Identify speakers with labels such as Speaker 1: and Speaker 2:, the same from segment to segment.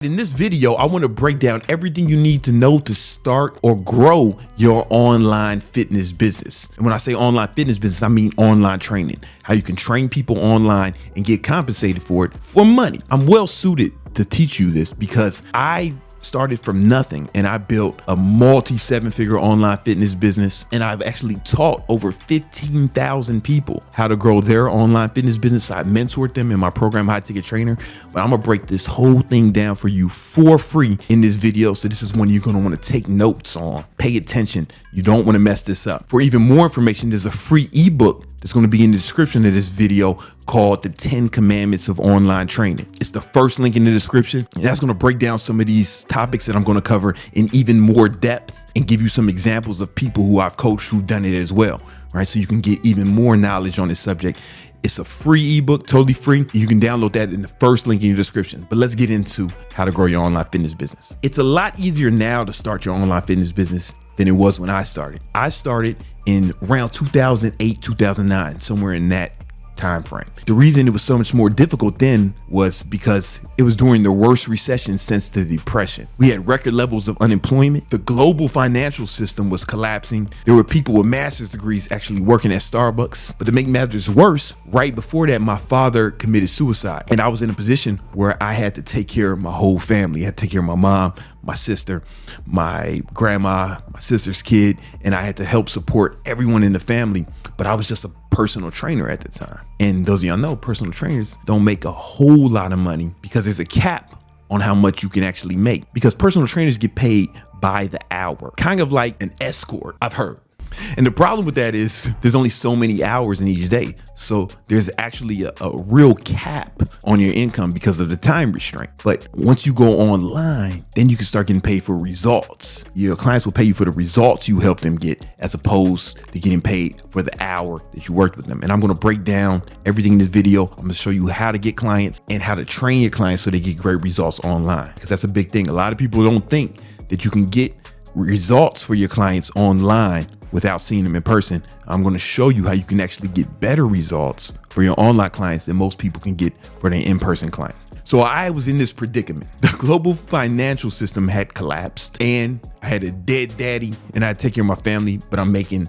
Speaker 1: In this video, I want to break down everything you need to know to start or grow your online fitness business. And when I say online fitness business, I mean online training, how you can train people online and get compensated for it for money. I'm well suited to teach you this because I started from nothing and I built a multi-seven-figure online fitness business, and I've actually taught over 15,000 people how to grow their online fitness business. I mentored them in my program, High Ticket Trainer, but I'm gonna break this whole thing down for you for free in this video. So this is one you're gonna wanna take notes on. Pay attention. You don't wanna mess this up. For even more information, there's a free ebook that's going to be in the description of this video called The 10 Commandments of Online Training. It's the first link in the description, and that's going to break down some of these topics that I'm going to cover in even more depth and give you some examples of people who I've coached who've done it as well, right? So you can get even more knowledge on this subject. It's a free ebook, totally free. You can download that in the first link in your description. But let's get into how to grow your online fitness business. It's a lot easier now to start your online fitness business than it was when I started. I started in around 2008, 2009, somewhere in that time frame. The reason it was so much more difficult then was because it was during the worst recession since the Depression. We had record levels of unemployment. The global financial system was collapsing. There were people with master's degrees actually working at Starbucks. But to make matters worse, right before that, my father committed suicide. And I was in a position where I had to take care of my whole family. I had to take care of my mom, my sister, my grandma, my sister's kid, and I had to help support everyone in the family. But I was just a personal trainer at the time. And those of y'all know, personal trainers don't make a whole lot of money because there's a cap on how much you can actually make, because personal trainers get paid by the hour, kind of like an escort, I've heard. And the problem with that is there's only so many hours in each day. So there's actually a real cap on your income because of the time restraint. But once you go online, then you can start getting paid for results. Your clients will pay you for the results you help them get, as opposed to getting paid for the hour that you worked with them. And I'm going to break down everything in this video. I'm going to show you how to get clients and how to train your clients so they get great results online, because that's a big thing. A lot of people don't think that you can get results for your clients online without seeing them in person. I'm going to show you how you can actually get better results for your online clients than most people can get for their in-person clients. So I was in this predicament. The global financial system had collapsed and I had a dead daddy and I had to take care of my family, but I'm making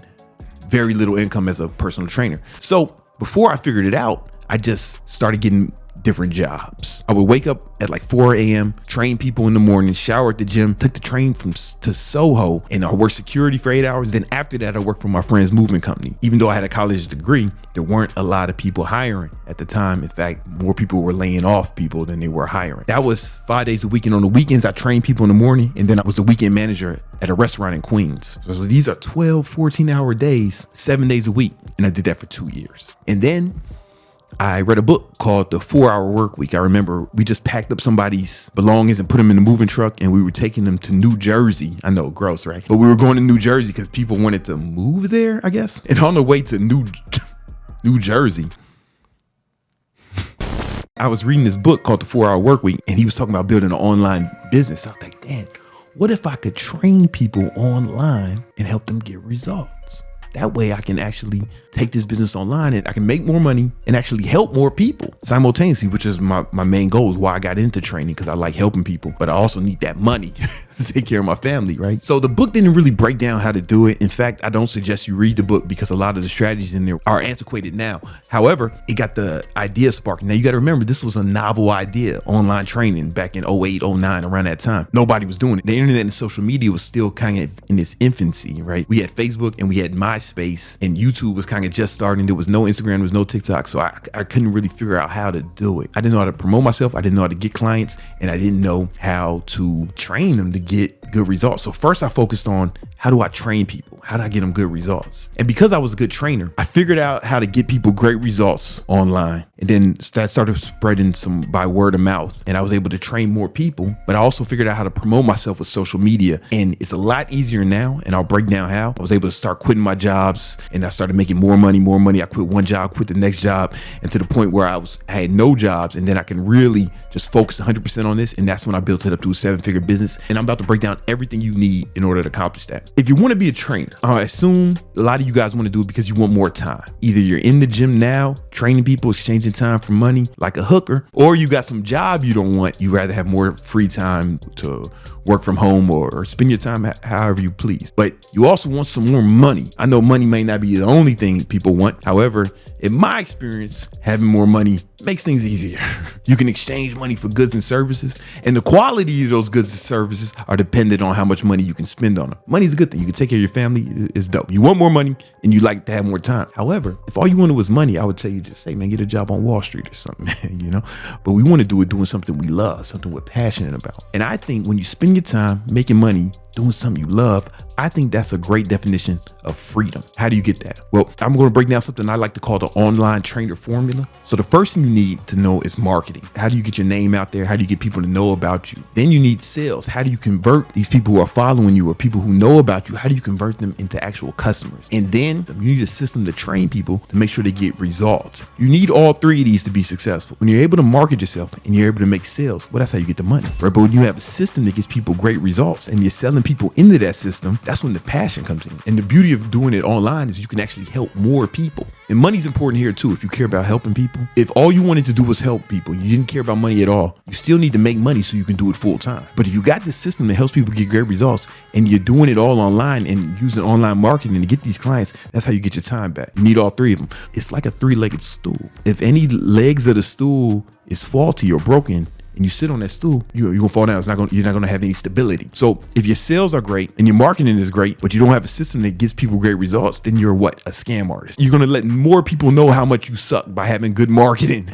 Speaker 1: very little income as a personal trainer. So before I figured it out, I just started getting different jobs. I would wake up at like 4 a.m., train people in the morning, shower at the gym, took the train to Soho, and I worked security for 8 hours. Then after that, I worked for my friend's movement company. Even though I had a college degree, there weren't a lot of people hiring at the time. In fact, more people were laying off people than they were hiring. That was 5 days a week. And on the weekends, I trained people in the morning. And then I was the weekend manager at a restaurant in Queens. So these are 12, 14-hour days, 7 days a week. And I did that for 2 years. And then I read a book called The 4-Hour Work Week. I remember we just packed up somebody's belongings and put them in the moving truck, and we were taking them to New Jersey. I know, gross, right? But we were going to New Jersey because people wanted to move there, I guess. And on the way to New Jersey, I was reading this book called The 4-Hour Work Week, and he was talking about building an online business. I was like, damn, what if I could train people online and help them get results? That way I can actually take this business online and I can make more money and actually help more people simultaneously, which is my main goal, is why I got into training, because I like helping people, but I also need that money to take care of my family, right? So the book didn't really break down how to do it. In fact, I don't suggest you read the book because a lot of the strategies in there are antiquated now. However, it got the idea sparked. Now you got to remember, this was a novel idea, online training back in 08, 09, around that time. Nobody was doing it. The internet and social media was still kind of in its infancy, right? We had Facebook and we had MySpace, and YouTube was kind of just starting. There was no Instagram, there was no TikTok. So I couldn't really figure out how to do it. I didn't know how to promote myself. I didn't know how to get clients, and I didn't know how to train them to get good results. So first I focused on, how do I train people? How do I get them good results? And because I was a good trainer, I figured out how to get people great results online. And then that started spreading some by word of mouth, and I was able to train more people. But I also figured out how to promote myself with social media, and it's a lot easier now. And I'll break down how. I was able to start quitting my jobs, and I started making more money. I quit one job, quit the next job, and to the point where I had no jobs, and then I can really just focus 100% on this. And that's when I built it up to a 7-figure business. And I'm about to break down everything you need in order to accomplish that. If you want to be a trainer, I assume a lot of you guys want to do it because you want more time. Either you're in the gym now, training people, exchanging trading time for money like a hooker, or you got some job you don't want. You rather have more free time to work from home or spend your time however you please. But you also want some more money. I know money may not be the only thing people want. However, in my experience, having more money makes things easier. You can exchange money for goods and services, and the quality of those goods and services are dependent on how much money you can spend on them. Money is a good thing. You can take care of your family. It's dope. You want more money and you like to have more time. However, if all you wanted was money, I would tell you just say, man, get a job on Wall Street or something, man, But we want to do it doing something we love, something we're passionate about. And I think when you spend your time making money, doing something you love, I think that's a great definition of freedom. How do you get that? Well, I'm going to break down something I like to call the online trainer formula. So the first thing you need to know is marketing. How do you get your name out there? How do you get people to know about you? Then you need sales. How do you convert these people who are following you or people who know about you? How do you convert them into actual customers? And then you need a system to train people to make sure they get results. You need all three of these to be successful. When you're able to market yourself and you're able to make sales, well, that's how you get the money, right? But when you have a system that gives people great results and you're selling people into that system, that's when the passion comes in. And the beauty of doing it online is you can actually help more people. And money's important here too. If you care about helping people, if all you wanted to do was help people, you didn't care about money at all, you still need to make money so you can do it full time. But if you got this system that helps people get great results and you're doing it all online and using online marketing to get these clients, that's how you get your time back. You need all three of them. It's like a three-legged stool. If any legs of the stool is faulty or broken, and you sit on that stool, you're gonna fall down. You're not gonna have any stability. So if your sales are great and your marketing is great, but you don't have a system that gives people great results, then you're what? A scam artist. You're gonna let more people know how much you suck by having good marketing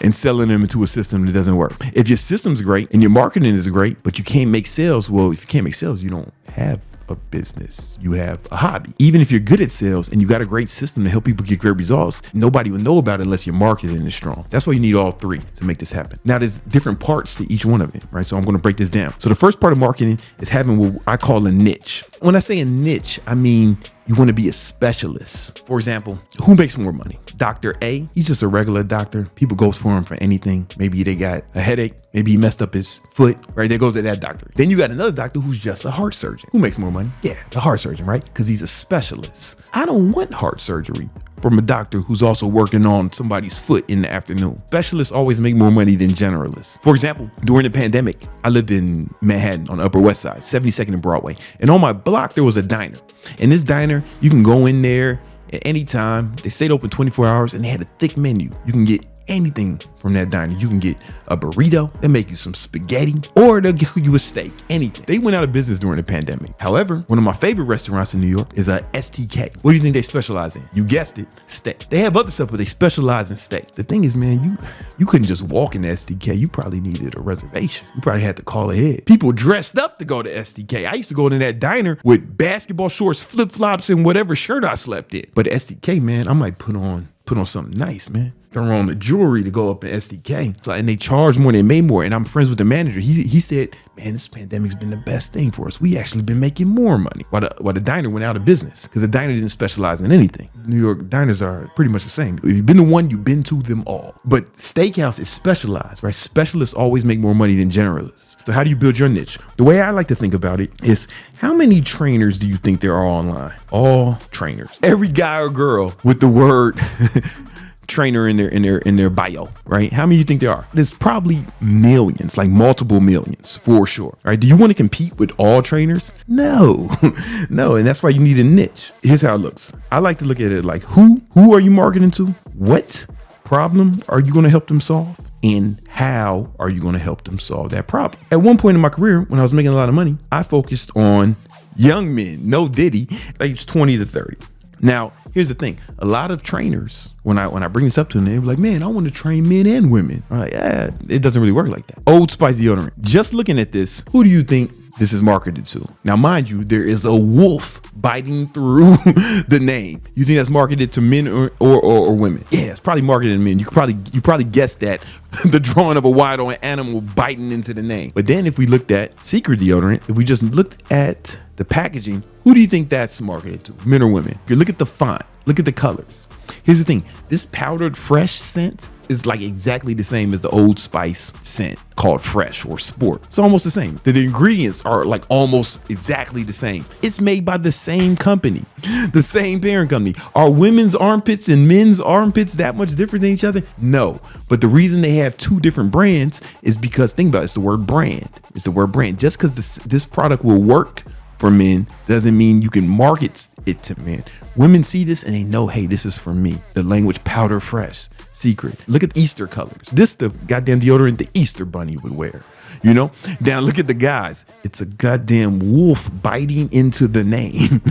Speaker 1: and selling them into a system that doesn't work. If your system's great and your marketing is great, but you can't make sales, well, if you can't make sales, you don't have a business, you have a hobby. Even if you're good at sales and you got a great system to help people get great results, nobody will know about it unless your marketing is strong. That's why you need all three to make this happen. Now there's different parts to each one of it, right? So I'm going to break this down. So the first part of marketing is having what I call a niche. When I say a niche, I mean you want to be a specialist. For example, who makes more money? Dr. A, he's just a regular doctor. People go for him for anything. Maybe they got a headache. Maybe he messed up his foot, right? They go to that doctor. Then you got another doctor who's just a heart surgeon. Who makes more money? Yeah, the heart surgeon, right? Because he's a specialist. I don't want heart surgery from a doctor who's also working on somebody's foot in the afternoon. Specialists always make more money than generalists. For example, during the pandemic, I lived in Manhattan on the Upper West Side, 72nd and Broadway. And on my block, there was a diner. And this diner, you can go in there at any time. They stayed open 24 hours and they had a thick menu. You can get anything from that diner. You can get a burrito, they'll make you some spaghetti, or they'll give you a steak, anything. They went out of business during the pandemic. However, one of my favorite restaurants in New York is a STK. What do you think they specialize in? You guessed it, steak. They have other stuff, but they specialize in steak. The thing is, man, you couldn't just walk in the STK. You probably needed a reservation. You probably had to call ahead. People dressed up to go to STK. I used to go to that diner with basketball shorts, flip-flops, and whatever shirt I slept in. But STK, man, I might put on something nice, man. Throw on the jewelry to go up in SDK. So, and they charge more, they made more. And I'm friends with the manager. He said, man, this pandemic's been the best thing for us. We actually been making more money. While the diner went out of business because the diner didn't specialize in anything. New York diners are pretty much the same. If you've been to one, you've been to them all. But steakhouse is specialized, right? Specialists always make more money than generalists. So how do you build your niche? The way I like to think about it is, how many trainers do you think there are online? All trainers. Every guy or girl with the word trainer in their bio, right? How many you think there are? There's probably millions, like multiple millions for sure, right? Do you want to compete with all trainers? No, no. And that's why you need a niche. Here's how it looks. I like to look at it like, who are you marketing to? What problem are you going to help them solve? And how are you going to help them solve that problem? At one point in my career, when I was making a lot of money, I focused on young men, no diddy, age 20 to 30. Now, here's the thing. A lot of trainers, when I bring this up to them, they're like, man, I want to train men and women. I'm like, yeah, it doesn't really work like that. Old Spice deodorant. Just looking at this, who do you think this is marketed to? Now, mind you, there is a wolf biting through the name. You think that's marketed to men or women? Yeah, it's probably marketed to men. You probably guessed that. The drawing of a wild animal biting into the name. But then if we looked at Secret deodorant, if we just looked at the packaging, who do you think that's marketed to? Men or women? You look at the font, look at the colors. Here's the thing. This powdered fresh scent is like exactly the same as the Old Spice scent called Fresh or Sport. It's almost the same. The ingredients are like almost exactly the same. It's made by the same company, the same parent company. Are women's armpits and men's armpits that much different than each other? No. But the reason they have two different brands is because, think about it, it's the word brand. It's the word brand. Just because this product will work for men doesn't mean you can market it to men. Women see this and they know, hey, this is for me. The language Powder Fresh, Secret. Look at Easter colors. This the goddamn deodorant the Easter bunny would wear. You know, now look at the guys. It's a goddamn wolf biting into the name,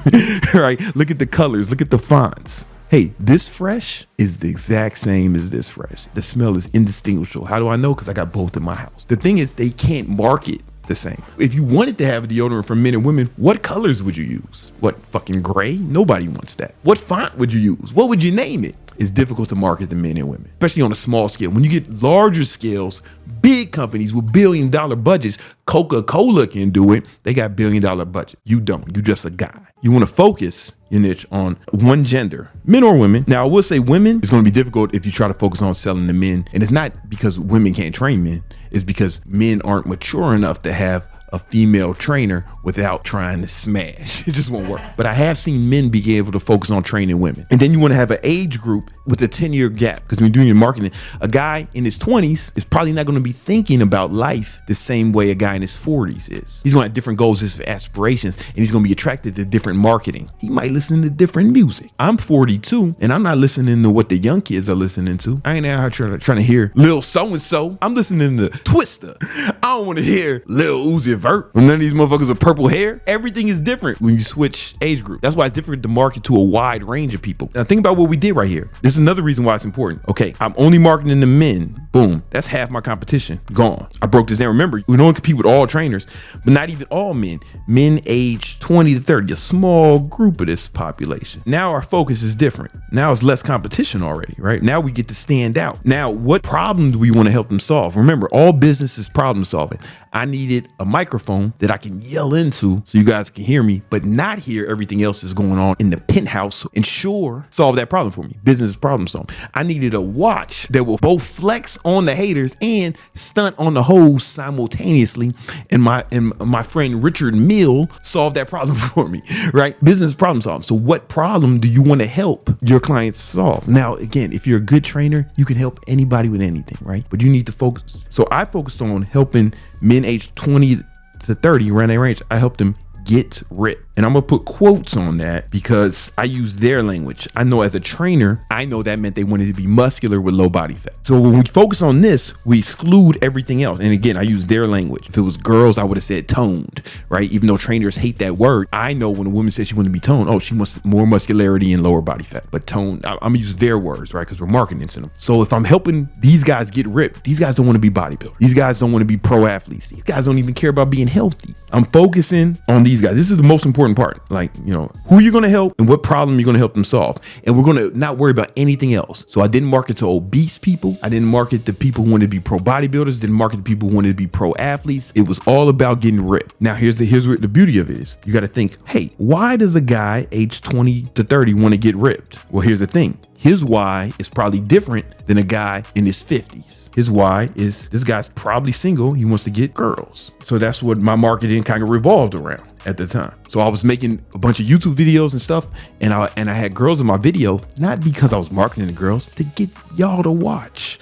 Speaker 1: right? Look at the colors. Look at the fonts. Hey, this Fresh is the exact same as this Fresh. The smell is indistinguishable. How do I know? Because I got both in my house. The thing is, they can't market the same. If you wanted to have a deodorant for men and women, what colors would you use? What, fucking gray? Nobody wants that. What font would you use? What would you name it? It's difficult to market to men and women, especially on a small scale. When you get larger scales, big companies with billion-dollar budgets, Coca-Cola can do it. They got billion-dollar budget. You don't. You just a guy. You want to focus your niche on one gender, men or women. Now, I will say women is going to be difficult if you try to focus on selling to men. And it's not because women can't train men. It's because men aren't mature enough to have a female trainer without trying to smash. It just won't work. But I have seen men be able to focus on training women. And then you want to have an age group with a 10-year gap, because when you're doing your marketing, a guy in his 20s is probably not going to be thinking about life the same way a guy in his 40s is. He's going to have different goals, his aspirations, and he's going to be attracted to different marketing. He might listen to different music. I'm 42 and I'm not listening to what the young kids are listening to. I ain't out here trying to hear Lil so-and-so. I'm listening to Twister. I don't want to hear Lil Uzi Vert. None of these motherfuckers with purple hair. Everything is different when you switch age group. That's why it's different to market to a wide range of people. Now think about what we did right here. This is another reason why it's important. Okay, I'm only marketing to men. Boom. That's half my competition. Gone. I broke this down. Remember, we don't compete with all trainers, but not even all men. Men age 20 to 30, a small group of this population. Now our focus is different. Now it's less competition already, right? Now we get to stand out. Now, what problem do we want to help them solve? Remember, all business is problem solving. I needed a microphone that I can yell into so you guys can hear me, but not hear everything else that's going on in the penthouse, and sure, solve that problem for me. Business problem solving. I needed a watch that will both flex on the haters and stunt on the hoes simultaneously. And my friend Richard Mill solved that problem for me, right? Business problem solving. So what problem do you want to help your clients solve? Now, again, if you're a good trainer, you can help anybody with anything, right? But you need to focus. So I focused on helping men age 20 to 30 around that range. I helped them get ripped. And I'm gonna put quotes on that because I use their language. I know as a trainer, I know that meant they wanted to be muscular with low body fat. So when we focus on this, we exclude everything else. And again, I use their language. If it was girls, I would have said toned, right? Even though trainers hate that word, I know when a woman says she wants to be toned, oh, she wants more muscularity and lower body fat. But toned, I'm gonna use their words, right? Because we're marketing to them. So if I'm helping these guys get ripped, these guys don't want to be bodybuilders. These guys don't want to be pro athletes. These guys don't even care about being healthy. I'm focusing on these guys. This is the most important part. Like, you know, who you're going to help and what problem you're going to help them solve. And we're going to not worry about anything else. So I didn't market to obese people. I didn't market to people who wanted to be pro bodybuilders. Didn't market to people who wanted to be pro athletes. It was all about getting ripped. Now, here's what the beauty of it is. You got to think, hey, why does a guy age 20 to 30 want to get ripped? Well, here's the thing. His why is probably different than a guy in his 50s. His why is this guy's probably single. He wants to get girls. So that's what my marketing kind of revolved around at the time. So I was making a bunch of YouTube videos and stuff, and I had girls in my video, not because I was marketing to girls, to get y'all to watch.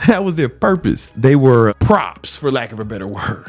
Speaker 1: That was their purpose. They were props, for lack of a better word.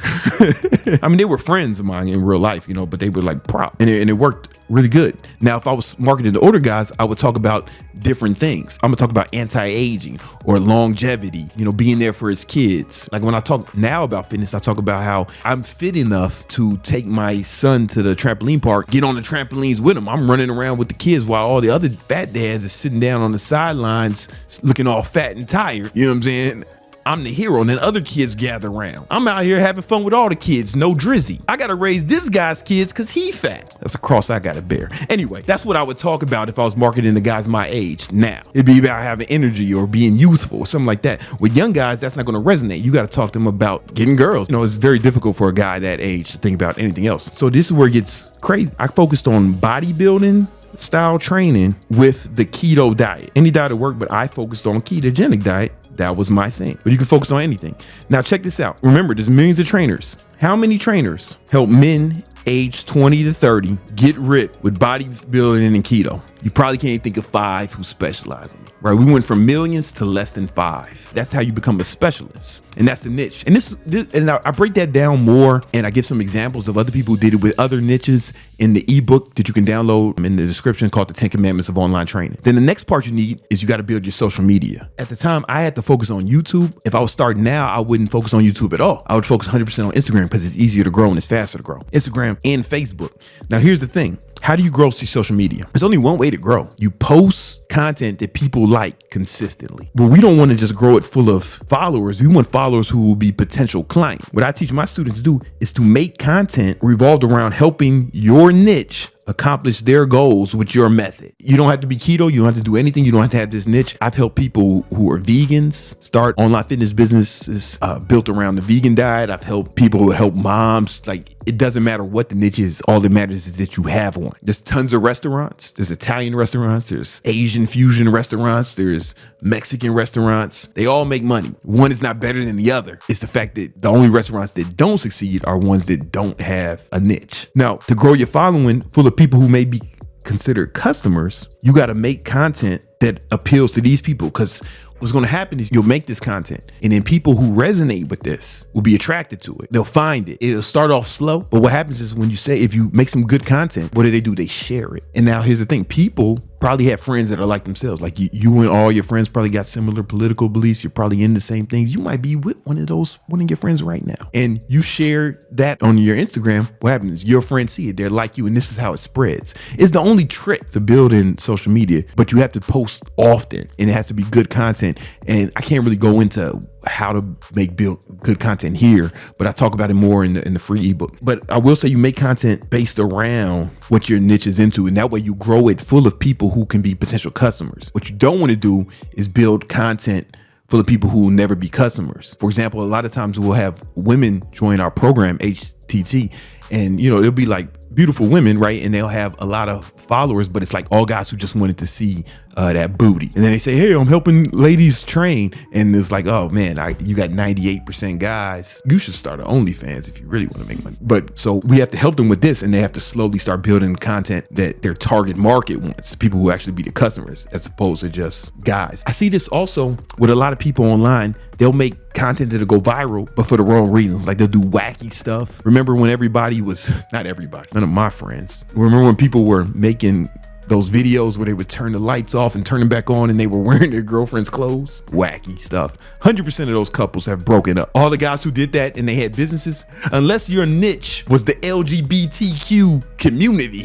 Speaker 1: I mean, they were friends of mine in real life, you know, but they were like props, and it worked really good. Now, if I was marketing to older guys, I would talk about different things. I'm gonna talk about anti-aging or longevity, you know, being there for his kids. Like when I talk now about fitness, I talk about how I'm fit enough to take my son to the trampoline park, get on the trampolines with him. I'm running around with the kids while all the other fat dads are sitting down on the sidelines looking all fat and tired. You know what I'm saying? I'm the hero, and then other kids gather around. I'm out here having fun with all the kids, no drizzy. I gotta raise this guy's kids because he fat. That's a cross I gotta bear. Anyway, that's what I would talk about if I was marketing to guys my age now. It'd be about having energy or being youthful or something like that. With young guys, that's not gonna resonate. You gotta talk to them about getting girls. You know, it's very difficult for a guy that age to think about anything else. So this is where it gets crazy. I focused on bodybuilding style training with the keto diet. Any diet would work, but I focused on ketogenic diet That was my thing. But you can focus on anything. Now check this out. Remember, there's millions of trainers. How many trainers help men age 20 to 30 get ripped with bodybuilding and keto? You probably can't think of 5 who specialize in it, right? We went from millions to less than 5. That's how you become a specialist. And that's the niche. And I break that down more, and I give some examples of other people who did it with other niches in the ebook that you can download in the description called The 10 Commandments of Online Training. Then the next part you need is you got to build your social media. At the time, I had to focus on YouTube. If I was starting now, I wouldn't focus on YouTube at all. I would focus 100% on Instagram because it's easier to grow and it's faster to grow. Instagram and Facebook. Now, here's the thing. How do you grow your social media? There's only one way to grow. You post content that people like consistently. But we don't want to just grow it full of followers. We want followers who will be potential clients. What I teach my students to do is to make content revolved around helping your niche accomplish their goals with your method. You don't have to be keto. You don't have to do anything. You don't have to have this niche. I've helped people who are vegans start online fitness businesses built around the vegan diet. I've helped people who help moms. Like, it doesn't matter what the niche is. All that matters is that you have one. There's tons of restaurants. There's Italian restaurants. There's Asian fusion restaurants. There's Mexican restaurants. They all make money. One is not better than the other. It's the fact that the only restaurants that don't succeed are ones that don't have a niche. Now, to grow your following full of people who may be considered customers, you got to make content that appeals to these people, because what's going to happen is you'll make this content, and then people who resonate with this will be attracted to it. They'll find it. It'll start off slow, but what happens is when you say, if you make some good content, what do? They share it. And now here's the thing. People probably have friends that are like themselves. Like you and all your friends probably got similar political beliefs. You're probably into the same things. You might be with one of your friends right now, and you share that on your Instagram. What happens? Your friends see it. They're like you, and this is how it spreads. It's the only trick to building social media, but you have to post often, and it has to be good content. And I can't really go into how to build good content here, but I talk about it more in the free ebook. But I will say you make content based around what your niche is into, and that way you grow it full of people who can be potential customers. What you don't want to do is build content full of people who will never be customers. For example, a lot of times we'll have women join our program, HTT, and it'll be like beautiful women, right? And they'll have a lot of followers, but it's like all guys who just wanted to see that booty. And then they say, hey, I'm helping ladies train. And it's like, oh man, you got 98% guys. You should start an OnlyFans if you really want to make money. But so we have to help them with this, and they have to slowly start building content that their target market wants, people who actually be the customers, as opposed to just guys. I see this also with a lot of people online. They'll make content that'll go viral, but for the wrong reasons. Like they'll do wacky stuff. Remember when not everybody, none of my friends. Remember when people were making those videos where they would turn the lights off and turn them back on, and they were wearing their girlfriend's clothes? Wacky stuff. 100% of those couples have broken up. All the guys who did that and they had businesses, unless your niche was the LGBTQ community,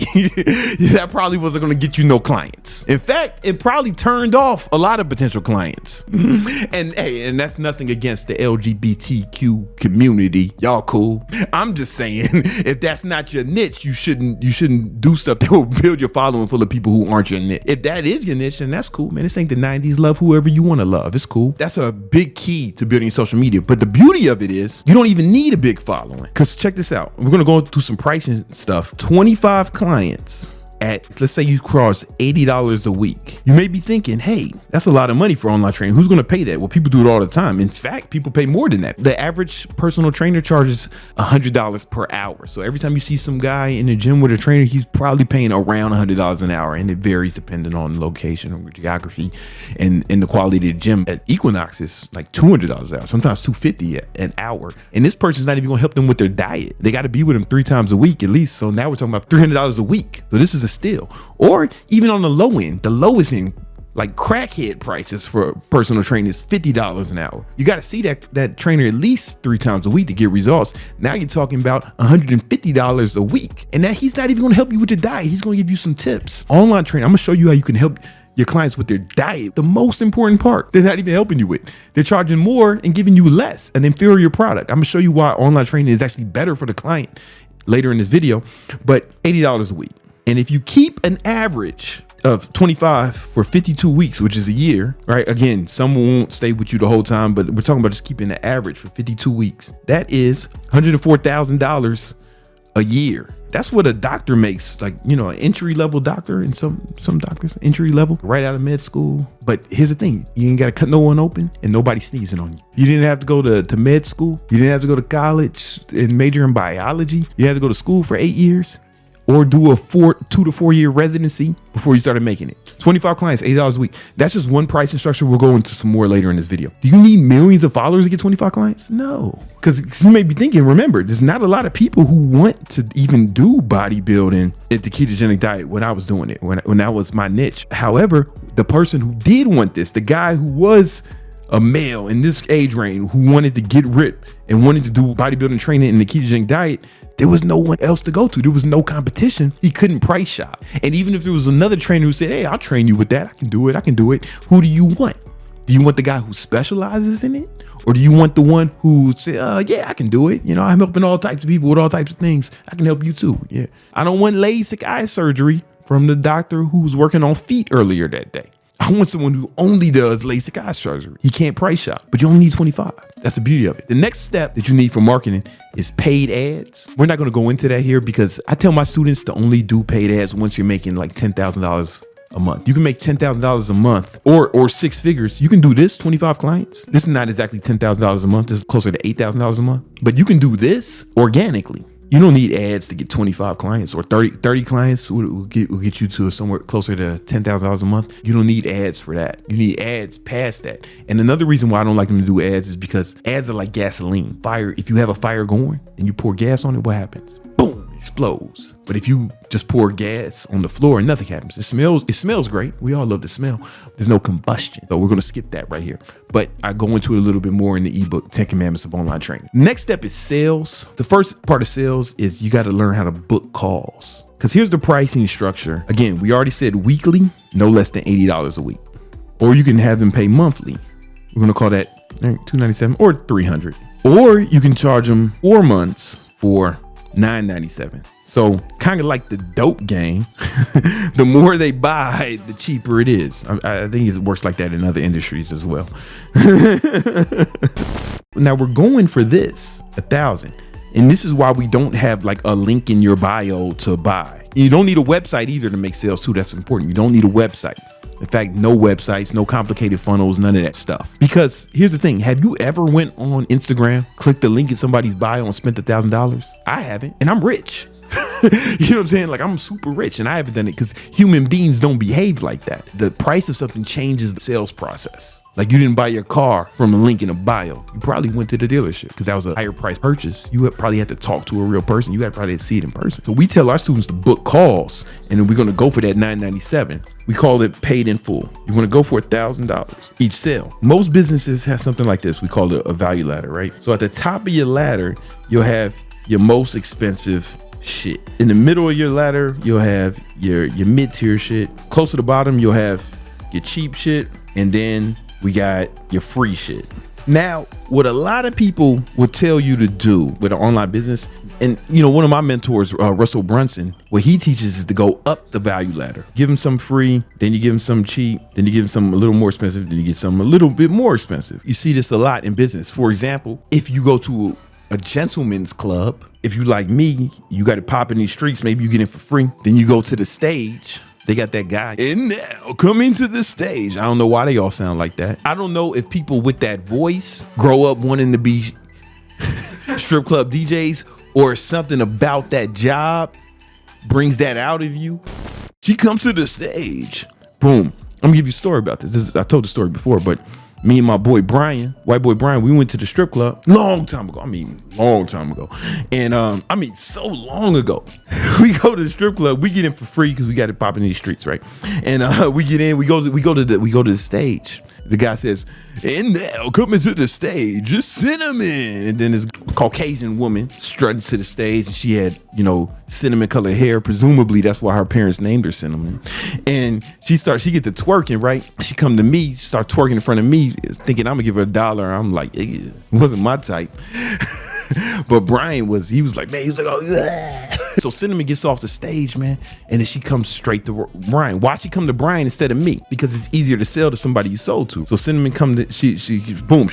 Speaker 1: that probably wasn't going to get you no clients. In fact, it probably turned off a lot of potential clients. And that's nothing against the LGBTQ community. Y'all cool. I'm just saying, if that's not your niche, you shouldn't do stuff that will build your following full of people who aren't your niche. If that is your niche, then that's cool, man. This ain't the 90s. Love whoever you want to love. It's cool. That's a big key to building social media. But the beauty of it is you don't even need a big following. Because check this out. We're going to go through some pricing stuff. 25 clients at, let's say you cross $80 a week. You may be thinking, hey, that's a lot of money for online training. Who's going to pay that? Well, people do it all the time. In fact, people pay more than that. The average personal trainer charges $100 per hour. So every time you see some guy in the gym with a trainer, he's probably paying around $100 an hour. And it varies depending on location or geography and the quality of the gym. At Equinox, it's like $200 an hour, sometimes $250 an hour. And this person's not even going to help them with their diet. They got to be with them 3 times a week at least. So now we're talking about $300 a week. So this is a steal. Or even on the low end, the lowest end, like crackhead prices for personal training is $50 an hour. You got to see that trainer at least 3 times a week to get results. Now you're talking about $150 a week. And that he's not even going to help you with your diet. He's going to give you some tips. Online training, I'm going to show you how you can help your clients with their diet. The most important part, they're not even helping you with. They're charging more and giving you less, an inferior product. I'm going to show you why online training is actually better for the client later in this video, but $80 a week. And if you keep an average of 25 for 52 weeks, which is a year, right? Again, some won't stay with you the whole time, but we're talking about just keeping the average for 52 weeks. That is $104,000 a year. That's what a doctor makes, like, you know, an entry level doctor, and some doctors entry level right out of med school. But here's the thing, you ain't got to cut no one open and nobody sneezing on you. You didn't have to go to med school. You didn't have to go to college and major in biology. You had to go to school for 8 years or do a 2 to 4 year residency before you started making it. 25 clients, $80 a week. That's just one pricing structure. We'll go into some more later in this video. Do you need millions of followers to get 25 clients? No. Because you may be thinking, remember, there's not a lot of people who want to even do bodybuilding at the ketogenic diet when I was doing it, when that was my niche. However, the person who did want this, the guy who was a male in this age range who wanted to get ripped and wanted to do bodybuilding training in the ketogenic diet, there was no one else to go to. There was no competition. He couldn't price shop. And even if there was another trainer who said, hey, I'll train you with that, I can do it. Who do you want? Do you want the guy who specializes in it? Or do you want the one who say, yeah, I can do it. You know, I'm helping all types of people with all types of things. I can help you too. Yeah. I don't want LASIK eye surgery from the doctor who was working on feet earlier that day. I want someone who only does LASIK eye surgery. He can't price shop, but you only need 25. That's the beauty of it. The next step that you need for marketing is paid ads. We're not going to go into that here because I tell my students to only do paid ads once you're making like $10,000 a month. You can make $10,000 a month or 6 figures. You can do this, 25 clients. This is not exactly $10,000 a month. This is closer to $8,000 a month, but you can do this organically. You don't need ads to get 25 clients or 30 clients will get you to somewhere closer to $10,000 a month. You don't need ads for that. You need ads past that. And another reason why I don't like them to do ads is because ads are like gasoline. Fire, if you have a fire going and you pour gas on it, what happens? Boom. Explodes. But if you just pour gas on the floor and nothing happens, it smells great. We all love the smell. There's no combustion. So we're going to skip that right here. But I go into it a little bit more in the ebook, 10 Commandments of Online Training. Next step is sales. The first part of sales is you got to learn how to book calls. Because here's the pricing structure. Again, we already said weekly, no less than $80 a week. Or you can have them pay monthly. We're going to call that $297 or $300. Or you can charge them 4 months for $9.97. So kind of like the dope game, the more they buy, the cheaper it is. I think it works like that in other industries as well. Now we're going for this, 1,000. And this is why we don't have like a link in your bio to buy. You don't need a website either to make sales too. That's important. You don't need a website. In fact, no websites, no complicated funnels, none of that stuff. Because here's the thing. Have you ever went on Instagram, clicked the link in somebody's bio and spent $1,000? I haven't, and I'm rich. You know what I'm saying? Like, I'm super rich and I haven't done it because human beings don't behave like that. The price of something changes the sales process. Like, you didn't buy your car from a link in a bio. You probably went to the dealership because that was a higher price purchase. You probably had to talk to a real person. You had probably to see it in person. So we tell our students to book calls, and then we're going to go for that $9.97. We call it paid in full. You want to go for $1,000 each sale. Most businesses have something like this. We call it a value ladder, right? So at the top of your ladder, you'll have your most expensive shit. In the middle of your ladder, you'll have your mid-tier shit. Close to the bottom, you'll have your cheap shit, and then we got your free shit. Now, what a lot of people will tell you to do with an online business, and you know, one of my mentors, Russell Brunson, what he teaches is to go up the value ladder. Give him some free, then you give him some cheap, then you give him some a little more expensive, then you get some a little bit more expensive. You see this a lot in business. For example, if you go to a gentleman's club, if you like me, you got to pop in these streets, maybe you get in for free. Then you go to the stage. They got that guy. And now coming to the stage. I don't know why they all sound like that. I don't know if people with that voice grow up wanting to be strip club DJs or something about that job brings that out of you. She comes to the stage. Boom. I'm gonna give you a story about this. I told the story before, but me and my boy Brian, white boy Brian, we went to the strip club long time ago. And so long ago. We go to the strip club. We get in for free because we got it popping in these streets, right? And we get in. We go to the stage. The guy says, "And now coming to the stage is Cinnamon." And then this Caucasian woman strutting to the stage, and she had, cinnamon colored hair. Presumably that's why her parents named her Cinnamon. And she get to twerking, right? She come to me, start twerking in front of me, thinking I'm gonna give her $1. I'm like, it wasn't my type. But Brian was like, man, he was like, oh, yeah. So Cinnamon gets off the stage, man, and then she comes straight to Brian. Why she come to Brian instead of me? Because it's easier to sell to somebody you sold to. So Cinnamon she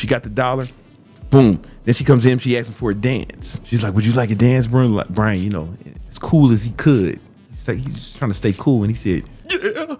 Speaker 1: got the $1. Boom. Then she comes in, she asks him for a dance. She's like, would you like a dance, Brian? Like, Brian, as cool as he could. He's just trying to stay cool. And he said, yeah.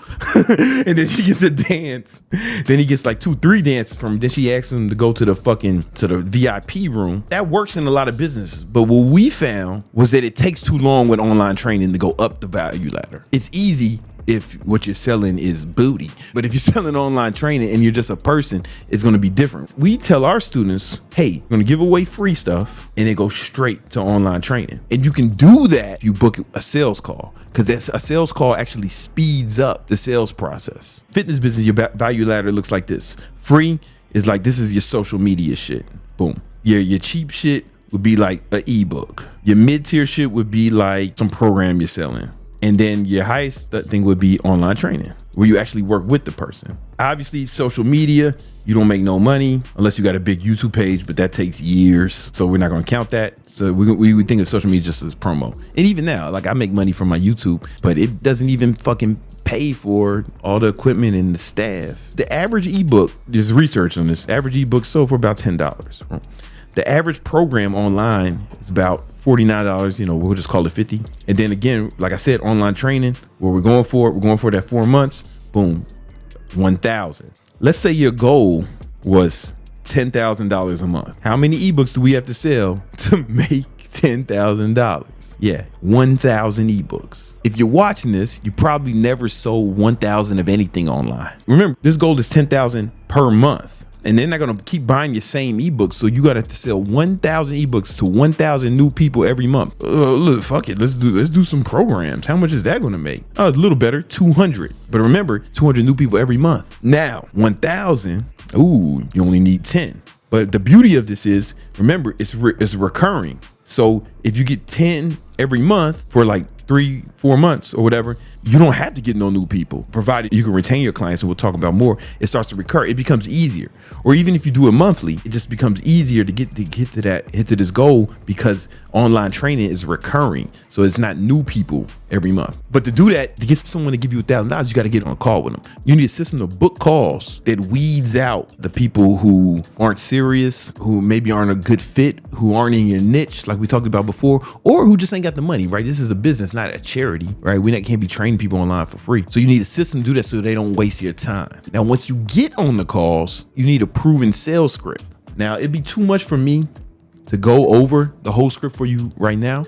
Speaker 1: And then she gets a dance. Then he gets like 2-3 dances from him. Then she asks him to go to the VIP room. That works in a lot of businesses. But what we found was that it takes too long with online training to go up the value ladder. It's easy if what you're selling is booty. But if you're selling online training and you're just a person, it's going to be different. We tell our students, hey, we're going to give away free stuff and then go straight to online training. And you can do that if you book a sales call, because a sales call actually speeds up the sales process. Fitness business, your value ladder looks like this. Free is like, this is your social media shit. Boom. Your cheap shit would be like an ebook. Your mid-tier shit would be like some program you're selling. And then your highest thing would be online training, where you actually work with the person. Obviously, social media, you don't make no money unless you got a big YouTube page, but that takes years. So we're not going to count that. So we would think of social media just as promo. And even now, like I make money from my YouTube, but it doesn't even fucking pay for all the equipment and the staff. The average ebook, there's research on this, average ebook sold for about $10. The average program online is about $49, we'll just call it 50. And then again, like I said, online training, where we're going for that 4 months, boom, 1,000. Let's say your goal was $10,000 a month. How many ebooks do we have to sell to make $10,000? Yeah, 1,000 ebooks. If you're watching this, you probably never sold 1,000 of anything online. Remember, this goal is 10,000 per month. And they're not going to keep buying your same ebooks. So you got to sell 1,000 ebooks to 1,000 new people every month. Look, fuck it. Let's do some programs. How much is that going to make? Oh, it's a little better. 200. But remember, 200 new people every month. Now, 1,000. Ooh, you only need 10. But the beauty of this is, remember, it's recurring. So if you get 10 every month for like 3-4 months or whatever, you don't have to get no new people, provided you can retain your clients, and we'll talk about more. It starts to recur. It becomes easier. Or even if you do it monthly, it just becomes easier to get to this goal, because online training is recurring. So it's not new people every month. But to do that, to get someone to give you $1,000, you got to get on a call with them. You need a system of book calls that weeds out the people who aren't serious, who maybe aren't a good fit, who aren't in your niche, like we talked about before, or who just ain't got the money, right? This is a business, not a charity, right? We can't be training people online for free. So you need a system to do that so they don't waste your time. Now, once you get on the calls, you need a proven sales script. Now, it'd be too much for me to go over the whole script for you right now,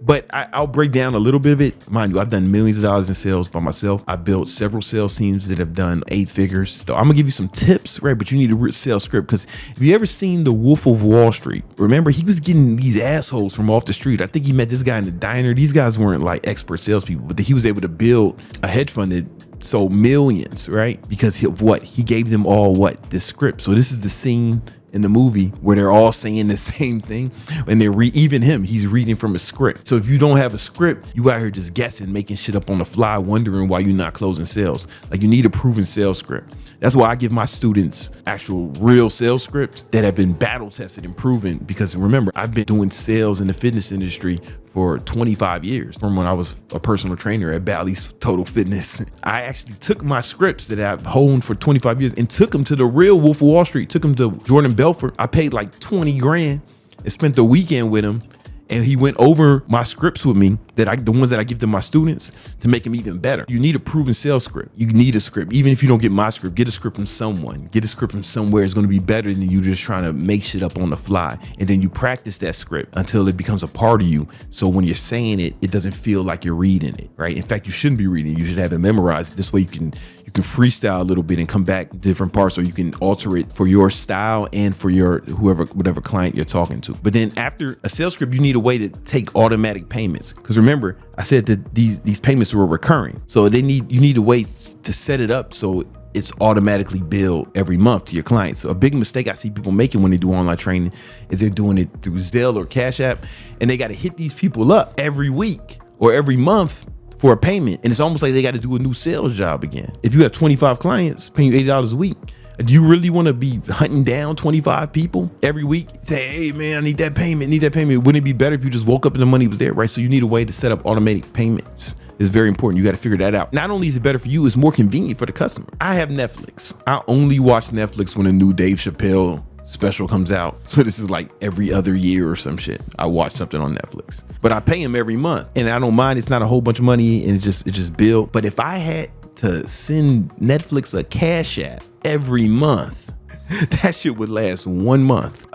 Speaker 1: but I'll break down a little bit of it. Mind you, I've done millions of dollars in sales by myself. I built several sales teams that have done 8 figures. So I'm gonna give you some tips, right? But you need a real sales script, because if you ever seen The Wolf of Wall Street, remember he was getting these assholes from off the street. I think he met this guy in the diner. These guys weren't like expert salespeople, but he was able to build a hedge fund that sold millions, right? Because of what? He gave them all this script. So this is the scene in the movie where they're all saying the same thing, and even him, he's reading from a script. So if you don't have a script, you out here just guessing, making shit up on the fly, wondering why you're not closing sales. Like, you need a proven sales script. That's why I give my students actual real sales scripts that have been battle tested and proven, because remember, I've been doing sales in the fitness industry for 25 years, from when I was a personal trainer at Bally's Total Fitness. I actually took my scripts that I've honed for 25 years and took them to the real Wolf of Wall Street, took them to Jordan Belfort. I paid like 20 grand and spent the weekend with him. And he went over my scripts with me, the ones that I give to my students, to make them even better. You need a proven sales script. You need a script. Even if you don't get my script, get a script from someone. Get a script from somewhere. It's going to be better than you just trying to make shit up on the fly. And then you practice that script until it becomes a part of you. So when you're saying it, it doesn't feel like you're reading it, right? In fact, you shouldn't be reading it. You should have it memorized. This way you can freestyle a little bit and come back different parts, or you can alter it for your style and for your whatever client you're talking to. But then after a sales script, you need a way to take automatic payments, because remember, I said that these payments were recurring. So you need a way to set it up so it's automatically billed every month to your clients. So a big mistake I see people making when they do online training is they're doing it through Zelle or Cash App, and they got to hit these people up every week or every month for a payment. And it's almost like they got to do a new sales job again. If you have 25 clients paying you $80 a week, do you really want to be hunting down 25 people every week? Say, hey man, I need that payment, Wouldn't it be better if you just woke up and the money was there, right? So you need a way to set up automatic payments. It's very important. You got to figure that out. Not only is it better for you, it's more convenient for the customer. I have Netflix. I only watch Netflix when a new Dave Chappelle special comes out. So this is like every other year or some shit. I watch something on Netflix, but I pay him every month, and I don't mind. It's not a whole bunch of money, and it just bill. But if I had to send Netflix a cash app every month, that shit would last 1 month.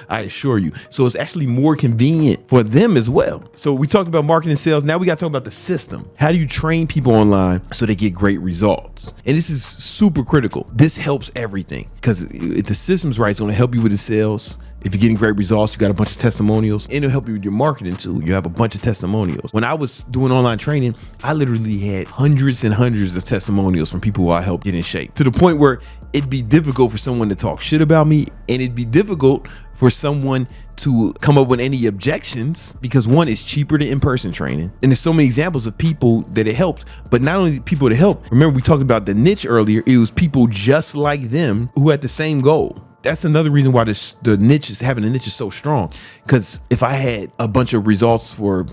Speaker 1: I assure you. So it's actually more convenient for them as well. So we talked about marketing, sales. Now we got to talk about the system. How do you train people online so they get great results? And this is super critical. This helps everything, because if the system's right, it's going to help you with the sales. If you're getting great results, you got a bunch of testimonials, and it'll help you with your marketing too. You have a bunch of testimonials. When I was doing online training, I literally had hundreds and hundreds of testimonials from people who I helped get in shape, to the point where it'd be difficult for someone to talk shit about me, and it'd be difficult for someone to come up with any objections, because one, is cheaper than in-person training, and there's so many examples of people that it helped. But not only people that helped, remember we talked about the niche earlier, it was people just like them who had the same goal. That's another reason why having a niche is so strong. Because if I had a bunch of results for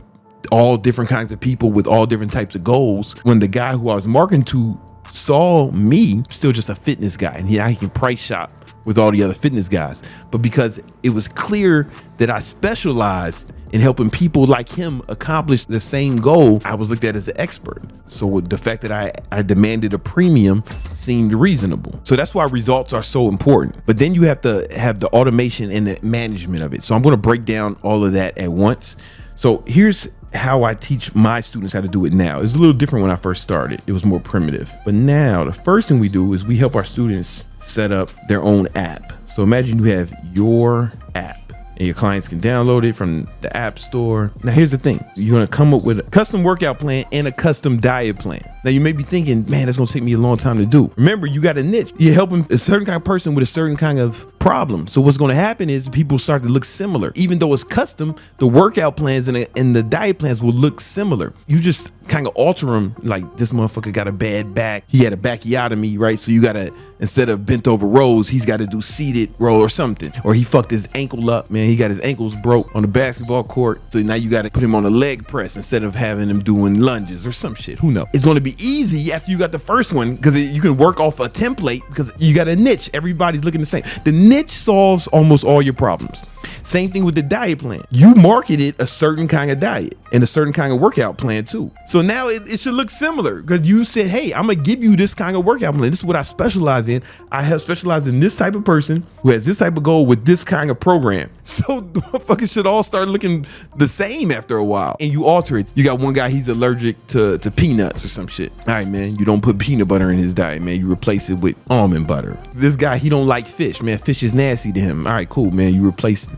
Speaker 1: all different kinds of people with all different types of goals, when the guy who I was marketing to saw me, still just a fitness guy, and he can price shop with all the other fitness guys. But because it was clear that I specialized in helping people like him accomplish the same goal, I was looked at as an expert. So the fact that I demanded a premium seemed reasonable. So that's why results are so important. But then you have to have the automation and the management of it. So I'm going to break down all of that at once. So here's how I teach my students how to do it now. It's a little different when I first started. It was more primitive. But now the first thing we do is we help our students set up their own app. So imagine you have your app, and your clients can download it from the app store. Now here's the thing. You're gonna come up with a custom workout plan and a custom diet plan. Now you may be thinking, man, that's gonna take me a long time to do. Remember, you got a niche. You're helping a certain kind of person with a certain kind of problem. So what's gonna happen is people start to look similar. Even though it's custom, the workout plans and the diet plans will look similar. You just kind of alter them. Like, this motherfucker got a bad back. He had a bacchiotomy, right? So you gotta, instead of bent over rows, he's got to do seated row or something. Or he fucked his ankle up, man. He got his ankles broke on the basketball court. So now you got to put him on a leg press instead of having him doing lunges or some shit. Who knows? It's going to be easy after you got the first one, because you can work off a template, because you got a niche. Everybody's looking the same. The niche solves almost all your problems. Same thing with the diet plan. You marketed a certain kind of diet and a certain kind of workout plan too. So now it should look similar, because you said, hey, I'm gonna give you this kind of workout plan. This is what I specialize in. I have specialized in this type of person who has this type of goal with this kind of program. So the motherfuckers should all start looking the same after a while. And you alter it. You got one guy, he's allergic to peanuts or some shit. All right, man, you don't put peanut butter in his diet, man. You replace it with almond butter. This guy, he don't like fish, man. Fish is nasty to him. All right, cool, man. You replace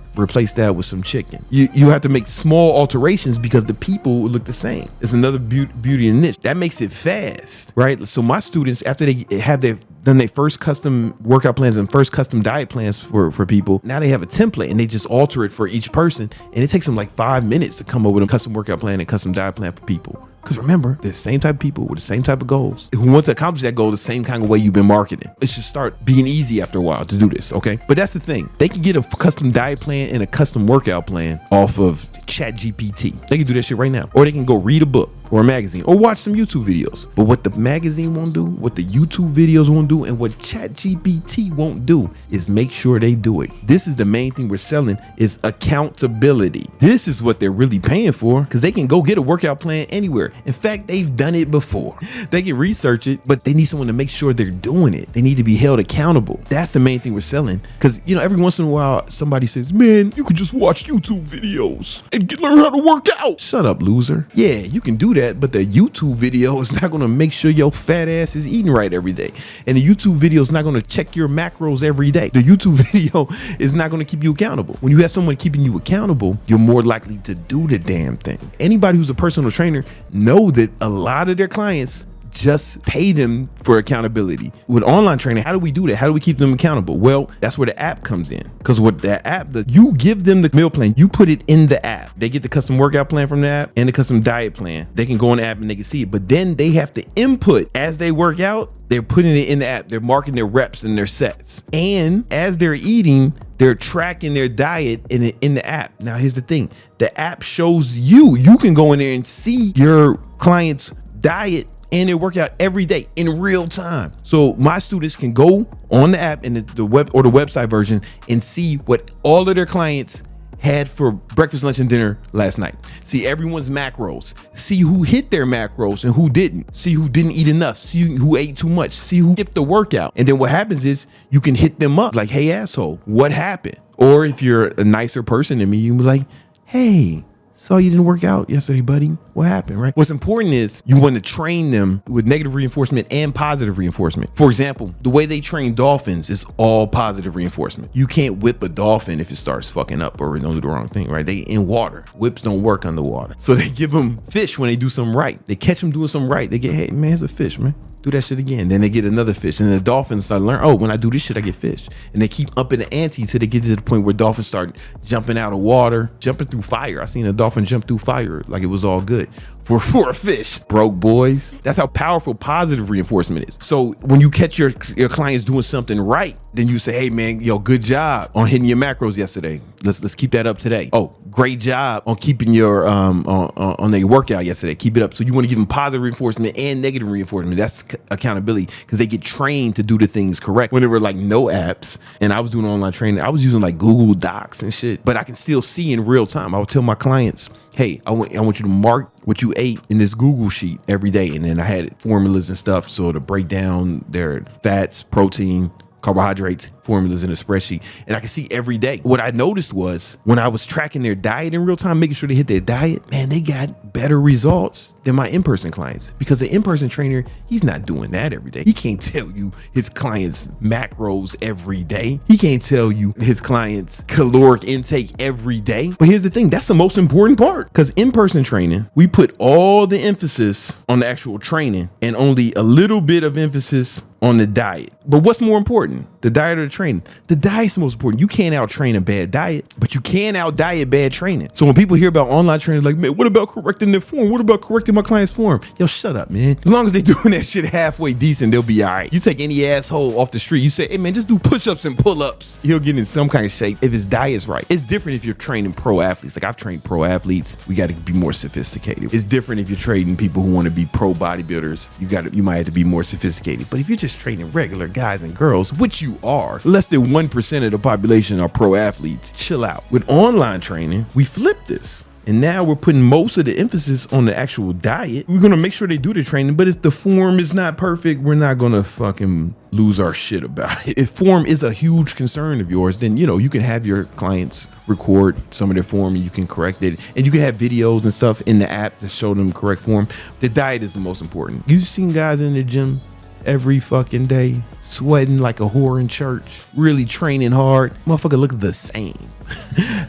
Speaker 1: that with some chicken. You have to make small alterations because the people look the same. It's another beauty and niche. That makes it fast, right? So my students, after they have done their first custom workout plans and first custom diet plans for people, now they have a template and they just alter it for each person. And it takes them like 5 minutes to come up with a custom workout plan and custom diet plan for people. Because remember, they're the same type of people with the same type of goals who want to accomplish that goal the same kind of way you've been marketing. It should start being easy after a while to do this, okay? But that's the thing. They can get a custom diet plan and a custom workout plan off of ChatGPT. They can do that shit right now. Or they can go read a book or a magazine or watch some YouTube videos. But what the magazine won't do, what the YouTube videos won't do, and what ChatGPT won't do is make sure they do it. This is the main thing we're selling, is accountability. This is what they're really paying for, because they can go get a workout plan anywhere. In fact, they've done it before. They can research it, but they need someone to make sure they're doing it. They need to be held accountable. That's the main thing we're selling. Because, every once in a while, somebody says, man, you could just watch YouTube videos and learn how to work out. Shut up, loser. Yeah, you can do that, but the YouTube video is not going to make sure your fat ass is eating right every day. And the YouTube video is not going to check your macros every day. The YouTube video is not going to keep you accountable. When you have someone keeping you accountable, you're more likely to do the damn thing. Anybody who's a personal trainer know that a lot of their clients just pay them for accountability. With online training, how do we do that? How do we keep them accountable? Well, that's where the app comes in. Because with that app, you give them the meal plan, you put it in the app. They get the custom workout plan from the app and the custom diet plan. They can go on the app and they can see it. But then they have to input as they work out. They're putting it in the app. They're marking their reps and their sets. And as they're eating, they're tracking their diet in the app. Now, here's the thing. The app shows you can go in there and see your client's diet and their workout every day in real time. So my students can go on the app and the web or the website version and see what all of their clients had for breakfast, lunch, and dinner last night. See everyone's macros. See who hit their macros and who didn't. See who didn't eat enough. See who ate too much. See who skipped the workout. And then what happens is you can hit them up like, hey, asshole, what happened? Or if you're a nicer person than me, you can be like, hey, saw you didn't work out yesterday, buddy. What happened, right? What's important is you want to train them with negative reinforcement and positive reinforcement. For example, the way they train dolphins is all positive reinforcement. You can't whip a dolphin if it starts fucking up or it don't do the wrong thing, right? They in water. Whips don't work underwater. So they give them fish when they do something right. They catch them doing something right. They get, hey, man, it's a fish, man. Do that shit again. Then they get another fish. And the dolphins start learning, oh, when I do this shit, I get fish. And they keep upping the ante till they get to the point where dolphins start jumping out of water, jumping through fire. I seen a dolphin jump through fire like it was all good. For a fish. Broke boys. That's how powerful positive reinforcement is. So when you catch your clients doing something right, then you say, hey man, yo, good job on hitting your macros yesterday. Let's keep that up today. Oh, great job on keeping your on their workout yesterday. Keep it up. So you want to give them positive reinforcement and negative reinforcement. That's accountability because they get trained to do the things correct. When there were like no apps and I was doing online training, I was using like Google Docs and shit, but I can still see in real time. I would tell my clients, hey, I want you to mark what you ate in this Google sheet every day. And then I had formulas and stuff. So to break down their fats, protein, carbohydrates, formulas in a spreadsheet. And I can see every day. What I noticed was when I was tracking their diet in real time, making sure they hit their diet, man, they got better results than my in-person clients because the in-person trainer, he's not doing that every day. He can't tell you his clients' macros every day. He can't tell you his clients' caloric intake every day. But here's the thing, that's the most important part because in-person training, we put all the emphasis on the actual training and only a little bit of emphasis on the diet. But what's more important, the diet or the training? The diet's the most important. You can't out-train a bad diet, but you can out-diet bad training. So when people hear about online training, like, man, what about correcting their form? What about correcting my client's form? Yo, shut up, man. As long as they're doing that shit halfway decent, they'll be all right. You take any asshole off the street, you say, hey, man, just do push-ups and pull-ups. He'll get in some kind of shape if his diet's right. It's different if you're training pro athletes. Like I've trained pro athletes. We got to be more sophisticated. It's different if you're trading people who want to be pro bodybuilders. You might have to be more sophisticated. But if you're just training regular guys and girls, which you are, less than 1% of the population are pro athletes. Chill out. With online training, we flip this. And now we're putting most of the emphasis on the actual diet. We're going to make sure they do the training, but if the form is not perfect, we're not going to fucking lose our shit about it. If form is a huge concern of yours, then, you can have your clients record some of their form and you can correct it. And you can have videos and stuff in the app to show them correct form. The diet is the most important. You've seen guys in the gym every fucking day, sweating like a whore in church, really training hard. Motherfucker look the same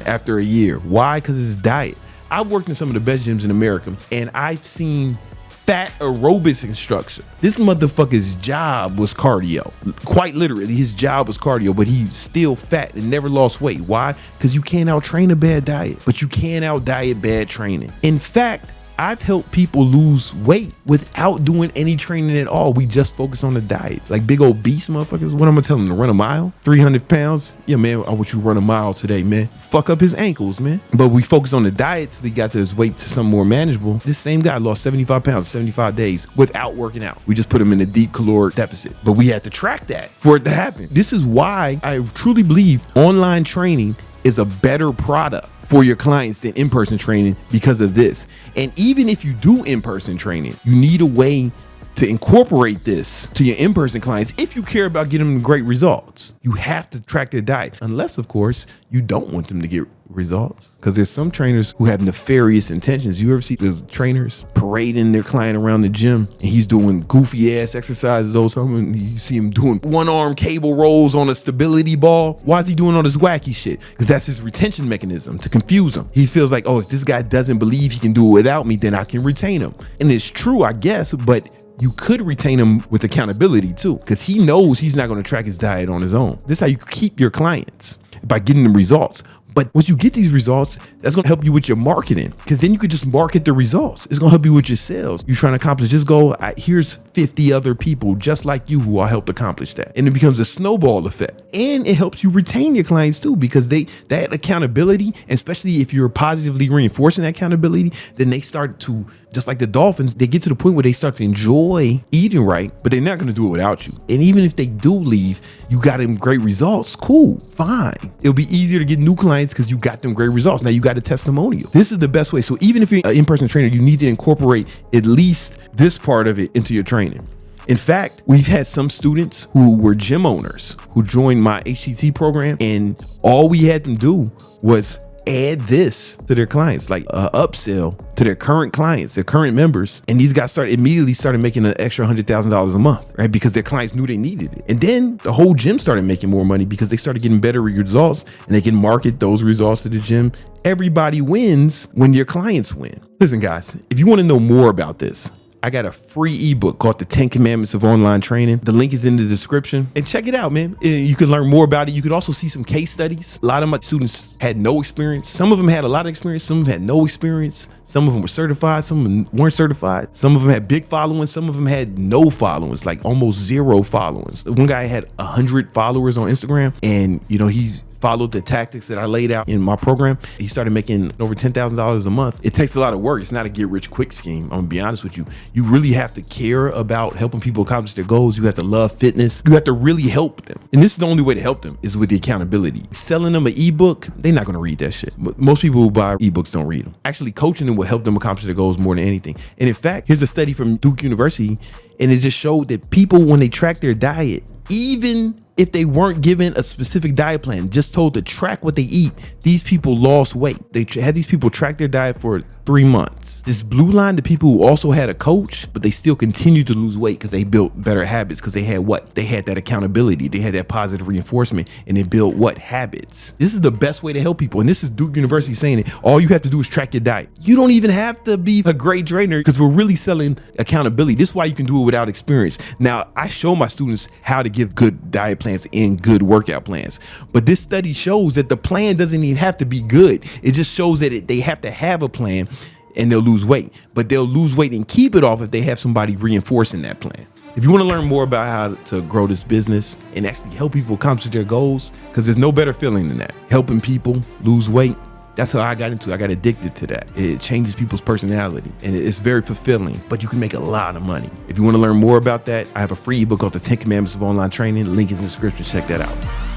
Speaker 1: after a year. Why? Because it's diet. I've worked in some of the best gyms in America and I've seen fat aerobics instructor. This motherfucker's job was cardio. Quite literally, his job was cardio, but he's still fat and never lost weight. Why? Because you can't out-train a bad diet, but you can out-diet bad training. In fact, I've helped people lose weight without doing any training at all. We just focus on the diet. Like big old beast motherfuckers. What I'm gonna tell them to run a mile? 300 pounds? Yeah, man, I want you to run a mile today, man. Fuck up his ankles, man. But we focus on the diet till he got to his weight to something more manageable. This same guy lost 75 pounds, 75 days without working out. We just put him in a deep caloric deficit. But we had to track that for it to happen. This is why I truly believe online training is a better product for your clients than in-person training because of this. And even if you do in-person training, you need a way to incorporate this to your in-person clients if you care about getting them great results. You have to track their diet, unless, of course, you don't want them to get results. Because there's some trainers who have nefarious intentions. You ever see those trainers parading their client around the gym and he's doing goofy ass exercises or something? You see him doing one-arm cable rolls on a stability ball. Why is he doing all this wacky shit? Because that's his retention mechanism, to confuse him. He feels like, oh, if this guy doesn't believe he can do it without me, then I can retain him. And it's true, I guess, but you could retain him with accountability too, because he knows he's not going to track his diet on his own. This is how you keep your clients, by getting them results. But once you get these results, that's going to help you with your marketing, because then you could just market the results. It's going to help you with your sales. You're trying to accomplish this goal. Here's 50 other people just like you who will help accomplish that. And it becomes a snowball effect. And it helps you retain your clients too, because that accountability, especially if you're positively reinforcing that accountability, then they start to, just like the dolphins, they get to the point where they start to enjoy eating right, but they're not going to do it without you. And even if they do leave, you got them great results. Cool, fine. It'll be easier to get new clients because you got them great results. Now you got a testimonial. This is the best way. So even if you're an in-person trainer, you need to incorporate at least this part of it into your training. In fact, we've had some students who were gym owners who joined my HTT program, and all we had them do was add this to their clients, like a upsell to their current clients, their current members. And these guys immediately started making an extra $100,000 a month, right? Because their clients knew they needed it. And then the whole gym started making more money because they started getting better results, and they can market those results to the gym. Everybody wins when your clients win. Listen, guys, if you want to know more about this, I got a free ebook called The 10 Commandments of Online Training. The link is in the description, and check it out, man. You can learn more about it. You could also see some case studies. A lot of my students had no experience. Some of them had a lot of experience. Some of them had no experience. Some of them were certified. Some of them weren't certified. Some of them had big followings. Some of them had no followings, like almost zero followings. One guy had 100 followers on Instagram, and he's followed the tactics that I laid out in my program. He started making over $10,000 a month. It takes a lot of work. It's not a get rich quick scheme. I'm gonna be honest with you. You really have to care about helping people accomplish their goals. You have to love fitness. You have to really help them. And this is the only way to help them, is with the accountability. Selling them an ebook, they're not gonna read that shit. Most people who buy ebooks don't read them. Actually, coaching them will help them accomplish their goals more than anything. And in fact, here's a study from Duke University, and it just showed that people, when they track their diet, even if they weren't given a specific diet plan, just told to track what they eat, these people lost weight. They had these people track their diet for 3 months. This blue line, the people who also had a coach, but they still continued to lose weight because they built better habits, because they had what? They had that accountability. They had that positive reinforcement, and they built what? Habits. This is the best way to help people. And this is Duke University saying it. All you have to do is track your diet. You don't even have to be a great trainer, because we're really selling accountability. This is why you can do it without experience. Now, I show my students how to give good diet plans and good workout plans. But this study shows that the plan doesn't even have to be good. It just shows that they have to have a plan, and they'll lose weight. But they'll lose weight and keep it off if they have somebody reinforcing that plan. If you want to learn more about how to grow this business and actually help people accomplish their goals, because there's no better feeling than that. Helping people lose weight. That's how I got into it. I got addicted to that. It changes people's personality, and it's very fulfilling, but you can make a lot of money. If you want to learn more about that, I have a free ebook called The 10 Commandments of Online Training. The link is in the description. Check that out.